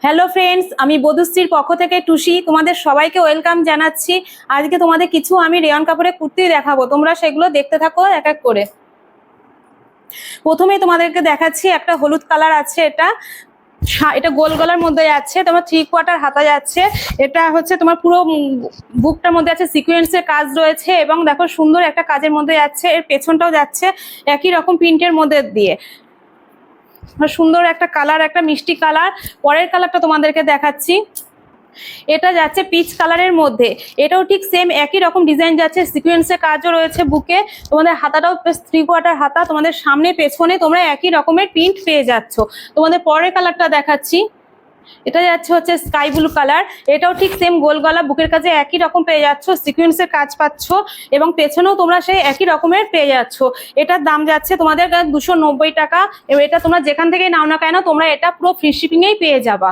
Hello friends, আমি বধুশ্রীর পক্ষ থেকে টুসি তোমাদের সবাইকে ওয়েলকাম জানাচ্ছি। আজকে তোমাদের কিছু আমি রেয়ন কাপড়ের কুর্তি দেখাবো, তোমরা সেগুলো দেখতে থাকো এক এক করে। প্রথমেই তোমাদেরকে দেখাচ্ছি, একটা হলুদ কালার আছে, এটা গোল গলার মধ্যে যাচ্ছে, তোমার 3/4 হাতা যাচ্ছে। এটা হচ্ছে তোমার পুরো বুকটার মধ্যে আছে সিকোয়েন্সের কাজ রয়েছে এবং দেখো সুন্দর একটা কাজের মধ্যে যাচ্ছে। এর পেছনটাও যাচ্ছে একই রকম প্রিন্টের মধ্যে দিয়ে, সুন্দর একটা কালার, একটা মিষ্টি কালার। পরের কালারটা তোমাদেরকে দেখাচ্ছি, এটা যাচ্ছে পিচ কালারের মধ্যে। এটাও ঠিক সেম একই রকম ডিজাইন যাচ্ছে, সিকোয়েন্সের কাজও রয়েছে বুকে। তোমাদের হাতাটাও 3/4 হাতা, তোমাদের সামনে পেছনে তোমরা একই রকমের প্রিন্ট পেয়ে যাচ্ছ। তোমাদের পরের কালারটা দেখাচ্ছি, এটা যাচ্ছে হচ্ছে স্কাই ব্লু কালার। এটাও ঠিক সেম গোল গলা, বুকের কাছে একই রকম পেয়ে যাচ্ছ, সিকোয়েন্সের কাজ পাচ্ছ এবং পেছনেও তোমরা সেই একই রকমের পেয়ে যাচ্ছ। এটার দাম যাচ্ছে তোমাদের 290 টাকা। এবার এটা তোমরা যেখান থেকে নাও না কেন তোমরা এটা পুরো ফ্রি শিপিংয়েই পেয়ে যাবা।